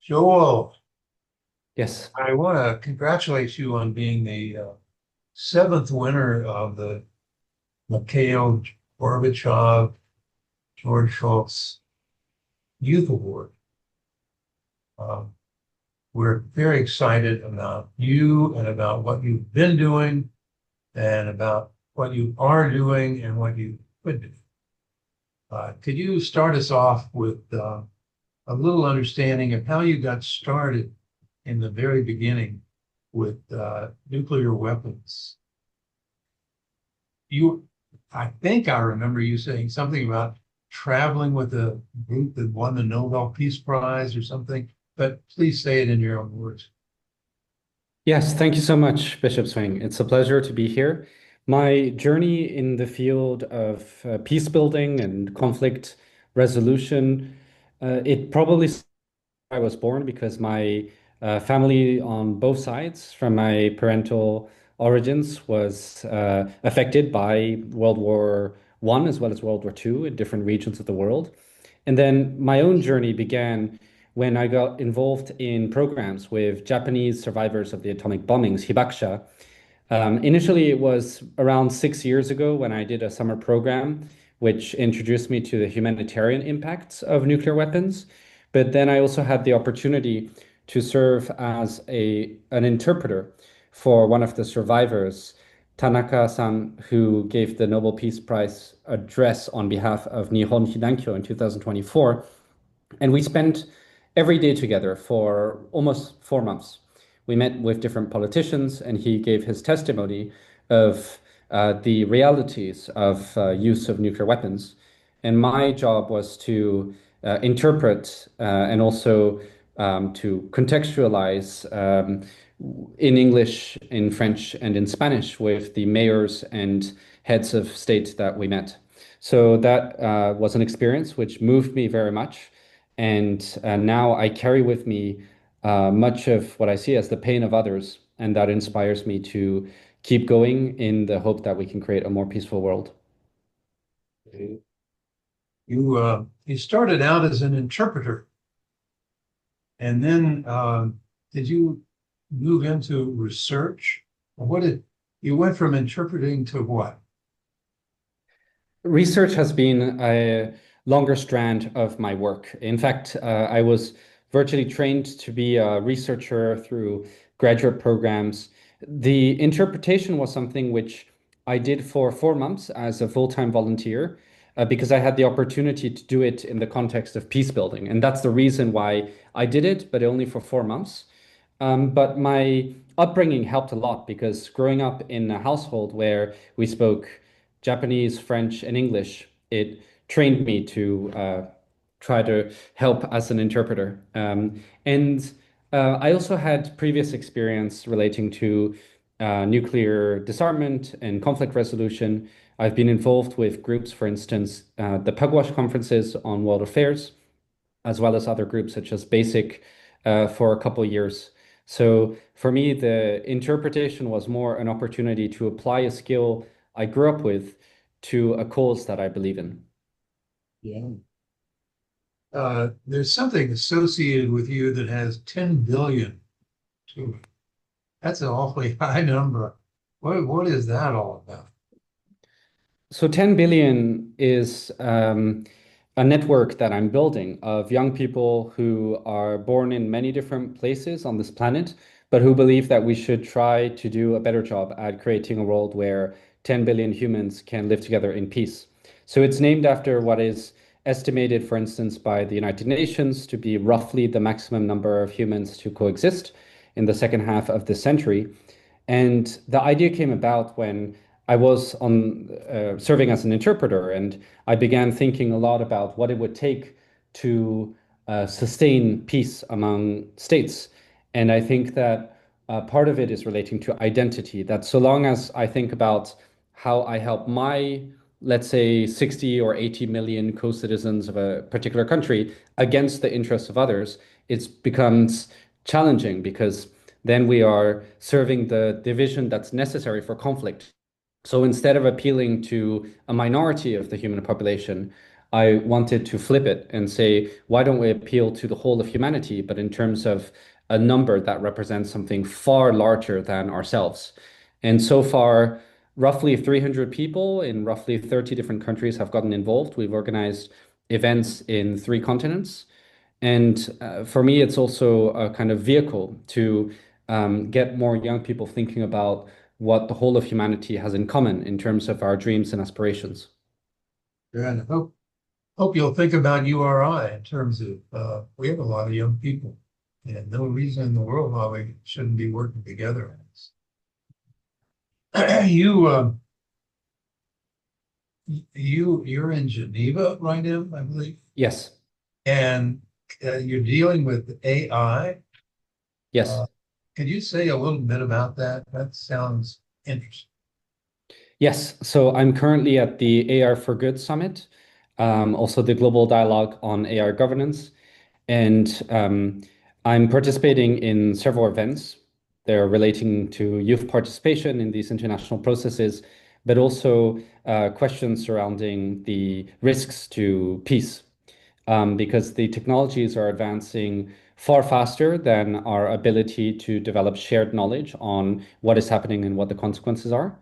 Joel, Yes. I want to congratulate you on being the seventh winner of the Mikhail Gorbachev George Shultz Youth Award. Um, we're very excited about you and about what you've been doing and about what you are doing and what you could do. Could you start us off with a little understanding of how you got started in the very beginning with nuclear weapons? You, I think I remember you saying something about traveling with a group that won the Nobel Peace Prize or something, but please say it in your own words. Yes, thank you so much, Bishop Swing. It's a pleasure to be here. My journey in the field of peace building and conflict resolution, it probably I was born because my family on both sides, from my parental origins, was affected by World War One as well as World War Two in different regions of the world. And then my own journey began when I got involved in programs with Japanese survivors of the atomic bombings, Hibakusha. Initially, it was around 6 years ago when I did a summer program, which introduced me to the humanitarian impacts of nuclear weapons. But then I also had the opportunity to serve as an interpreter for one of the survivors, Tanaka-san, who gave the Nobel Peace Prize address on behalf of Nihon Hidankyo in 2024. And we spent every day together for almost 4 months. We met with different politicians, and he gave his testimony of the realities of use of nuclear weapons. And my job was to interpret and also to contextualize in English, in French, and in Spanish with the mayors and heads of state that we met. So that was an experience which moved me very much. And now I carry with me much of what I see as the pain of others, and that inspires me to keep going in the hope that we can create a more peaceful world. You started out as an interpreter, and then did you move into research? What did you went from interpreting to what? Research has been a longer strand of my work. In fact, I was virtually trained to be a researcher through graduate programs. The interpretation was something which I did for 4 months as a full-time volunteer, because I had the opportunity to do it in the context of peace building. And that's the reason why I did it, but only for 4 months. But my upbringing helped a lot because growing up in a household where we spoke Japanese, French, and English, it trained me to try to help as an interpreter. And I also had previous experience relating to nuclear disarmament and conflict resolution. I've been involved with groups, for instance, the Pugwash conferences on world affairs, as well as other groups such as BASIC for a couple of years. So for me, the interpretation was more an opportunity to apply a skill I grew up with to a cause that I believe in. Yeah. There's something associated with you that has 10 billion to it. That's an awfully high number. What is that all about? So 10 billion is a network that I'm building of young people who are born in many different places on this planet, but who believe that we should try to do a better job at creating a world where 10 billion humans can live together in peace. So it's named after what is estimated, for instance, by the United Nations to be roughly the maximum number of humans to coexist in the second half of this century. And the idea came about when I was on serving as an interpreter, and I began thinking a lot about what it would take to sustain peace among states. And I think that part of it is relating to identity. That so long as I think about how I help my, let's say, 60 or 80 million co-citizens of a particular country against the interests of others, it becomes challenging because then we are serving the division that's necessary for conflict. So instead of appealing to a minority of the human population, I wanted to flip it and say, why don't we appeal to the whole of humanity, but in terms of a number that represents something far larger than ourselves? And so far, roughly 300 people in roughly 30 different countries have gotten involved. We've organized events in 3 continents. And for me, it's also a kind of vehicle to get more young people thinking about what the whole of humanity has in common in terms of our dreams and aspirations. And hope you'll think about URI in terms of we have a lot of young people, and no reason in the world why we shouldn't be working together on this. You're in Geneva right now, I believe, Yes, and you're dealing with AI. yes, Uh, could you say a little bit about that? That sounds interesting. yes. So I'm currently at the AR for Good Summit, also the Global Dialogue on AR Governance. And I'm participating in several events. They're relating to youth participation in these international processes, but also questions surrounding the risks to peace, because the technologies are advancing far faster than our ability to develop shared knowledge on what is happening and what the consequences are.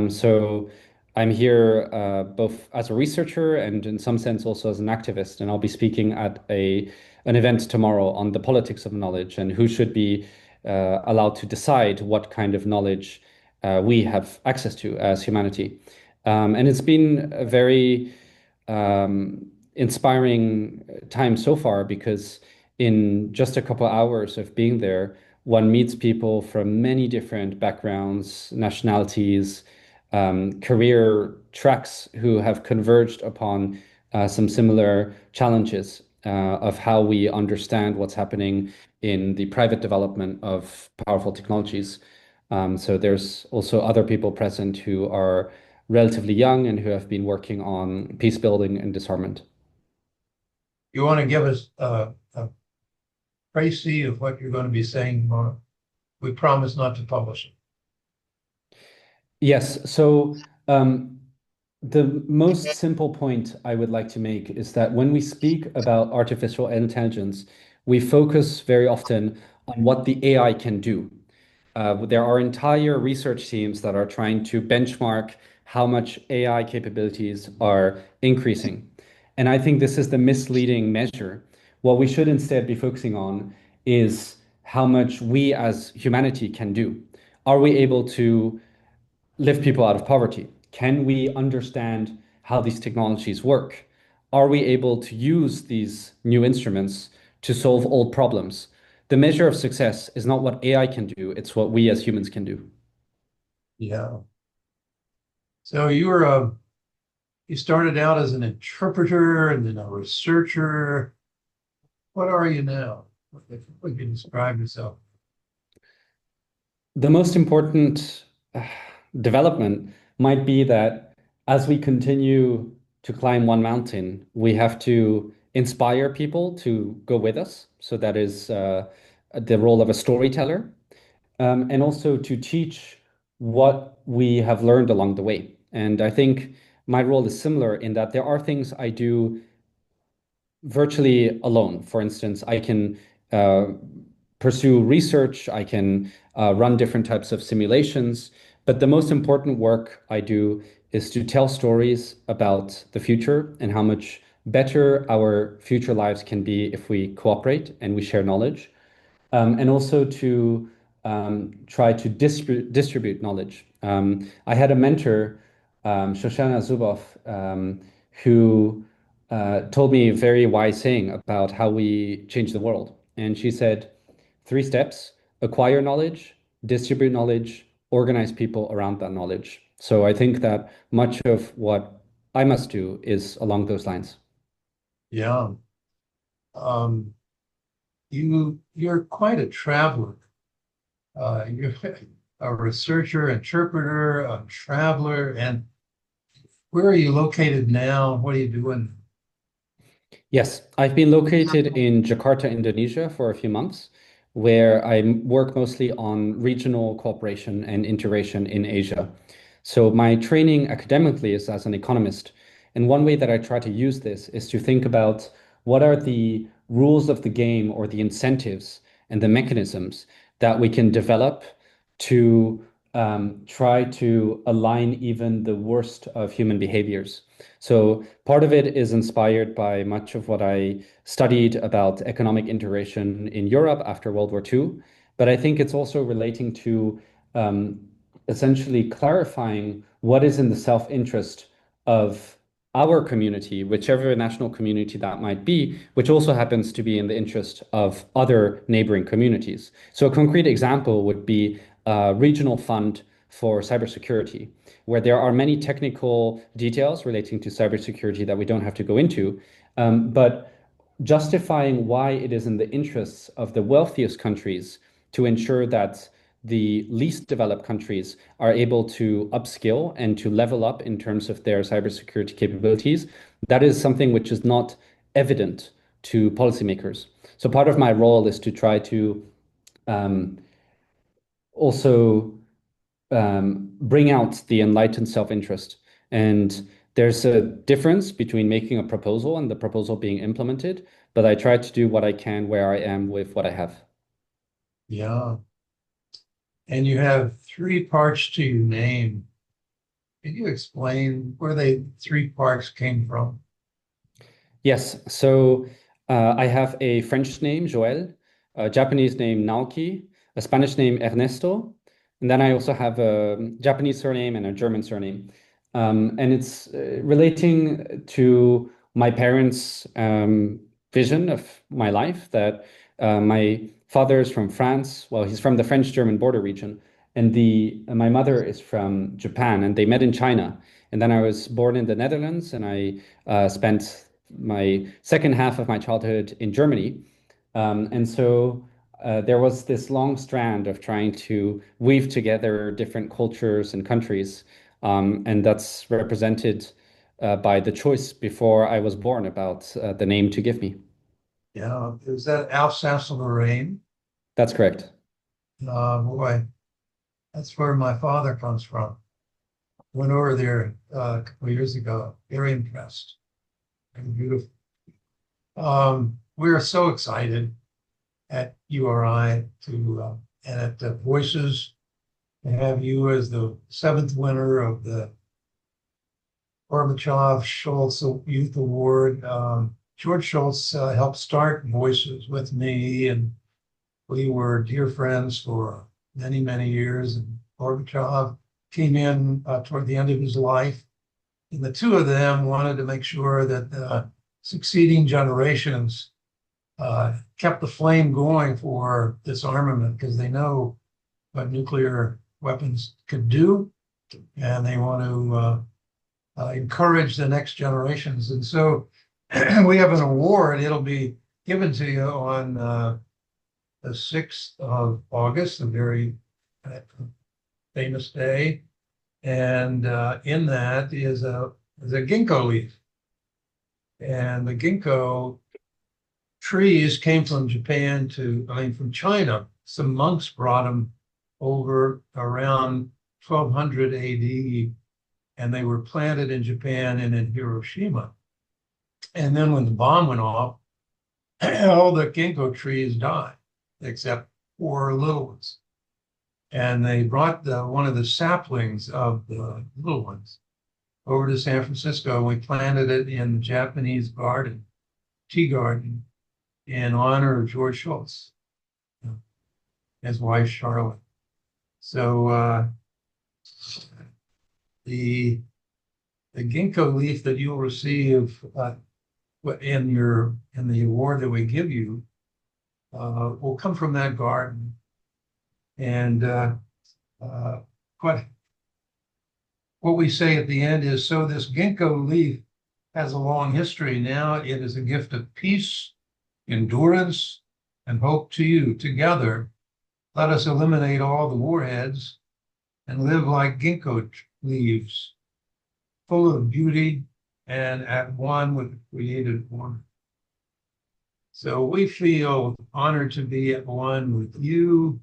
So I'm here both as a researcher and in some sense also as an activist, and I'll be speaking at an event tomorrow on the politics of knowledge and who should be allowed to decide what kind of knowledge we have access to as humanity. And it's been a very inspiring time so far because in just a couple hours of being there, one meets people from many different backgrounds, nationalities, career tracks who have converged upon some similar challenges of how we understand what's happening in the private development of powerful technologies. So there's also other people present who are relatively young and who have been working on peace building and disarmament. You want to give us a précis of what you're going to be saying, Mark? We promise not to publish it. Yes, so the most simple point I would like to make is that when we speak about artificial intelligence, we focus very often on what the AI can do. There are entire research teams that are trying to benchmark how much AI capabilities are increasing. And I think this is the misleading measure. What we should instead be focusing on is how much we as humanity can do. Are we able to lift people out of poverty? Can we understand how these technologies work? Are we able to use these new instruments to solve old problems? The measure of success is not what AI can do, it's what we as humans can do. Yeah. So you started out as an interpreter and then a researcher. What are you now? If you can describe yourself. The most important development might be that as we continue to climb one mountain, we have to inspire people to go with us. So that is the role of a storyteller, and also to teach what we have learned along the way. And I think my role is similar in that there are things I do virtually alone. For instance, I can pursue research, I can run different types of simulations, but the most important work I do is to tell stories about the future and how much better our future lives can be if we cooperate and we share knowledge, and also to try to distribute knowledge. I had a mentor, Shoshana Zuboff, who told me a very wise saying about how we change the world. And she said, 3 steps: acquire knowledge, distribute knowledge, organize people around that knowledge. So I think that much of what I must do is along those lines. Yeah. Um, you're quite a traveler. You're a researcher, interpreter, a traveler, and where are you located now? What are you doing? Yes, I've been located in Jakarta, Indonesia for a few months, where I work mostly on regional cooperation and integration in Asia. So my training academically is as an economist, And one way that I try to use this is to think about what are the rules of the game or the incentives and the mechanisms that we can develop to try to align even the worst of human behaviors. So part of it is inspired by much of what I studied about economic integration in Europe after World War II, but I think it's also relating to um, essentially clarifying what is in the self-interest of our community, whichever national community that might be, which also happens to be in the interest of other neighboring communities. So a concrete example would be a regional fund for cybersecurity, where there are many technical details relating to cybersecurity that we don't have to go into, but justifying why it is in the interests of the wealthiest countries to ensure that the least developed countries are able to upskill and to level up in terms of their cybersecurity capabilities. That is something which is not evident to policymakers. So part of my role is to try to um, also bring out the enlightened self-interest. And there's a difference between making a proposal and the proposal being implemented, but I try to do what I can where I am with what I have. Yeah. And you have three parts to your name. Can you explain where the three parts came from? Yes, so I have a French name, Joël, a Japanese name, Naoki, a Spanish name, Ernesto, and then I also have a Japanese surname and a German surname. And it's relating to my parents' vision of my life that my father is from France. Well, he's from the French-German border region, and my mother is from Japan, and they met in China. And then I was born in the Netherlands, and I spent my second half of my childhood in Germany. And so there was this long strand of trying to weave together different cultures and countries. And that's represented by the choice before I was born about the name to give me. Yeah, is that Alsace-Lorraine? That's correct. Boy, that's where my father comes from. Went over there a couple of years ago. Very impressed. And beautiful. We are so excited at URI and at the Voices to have you as the seventh winner of the Gorbachev Shultz Youth Award. George Shultz helped start Voices with me, and we were dear friends for many, many years. And Gorbachev came in toward the end of his life, and the two of them wanted to make sure that the succeeding generations kept the flame going for disarmament because they know what nuclear weapons could do, and they want to encourage the next generations. And so we have an award. It'll be given to you on the 6th of August, a very famous day. And in that is a ginkgo leaf. And the ginkgo trees came from from China. Some monks brought them over around 1200 AD, and they were planted in Japan and in Hiroshima. And then when the bomb went off, all the ginkgo trees died, except four little ones. And they brought one of the saplings of the little ones over to San Francisco. We planted it in the Japanese garden, tea garden, in honor of George Shultz, his wife Charlotte. So the ginkgo leaf that you'll receive in the award that we give you will come from that garden. And what we say at the end is, so this ginkgo leaf has a long history. Now it is a gift of peace, endurance, and hope to you. Together, let us eliminate all the warheads and live like ginkgo leaves, full of beauty and at one with the created one. So we feel honored to be at one with you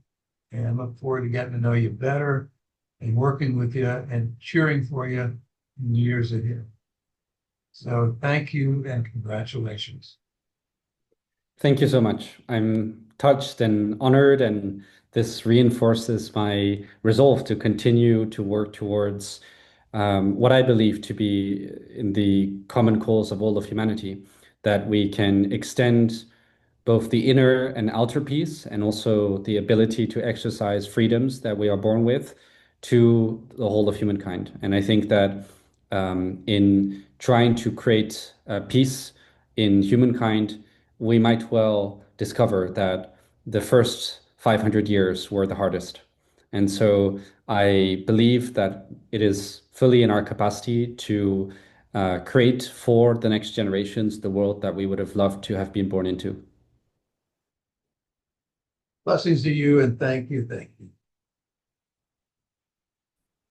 and look forward to getting to know you better and working with you and cheering for you in the years ahead. So thank you and congratulations. Thank you so much. I'm touched and honored, and this reinforces my resolve to continue to work towards what I believe to be in the common cause of all of humanity, that we can extend both the inner and outer peace, and also the ability to exercise freedoms that we are born with to the whole of humankind. And I think that in trying to create peace in humankind, we might well discover that the first 500 years were the hardest. And so I believe that it is fully in our capacity to create for the next generations the world that we would have loved to have been born into. Blessings to you and thank you. Thank you.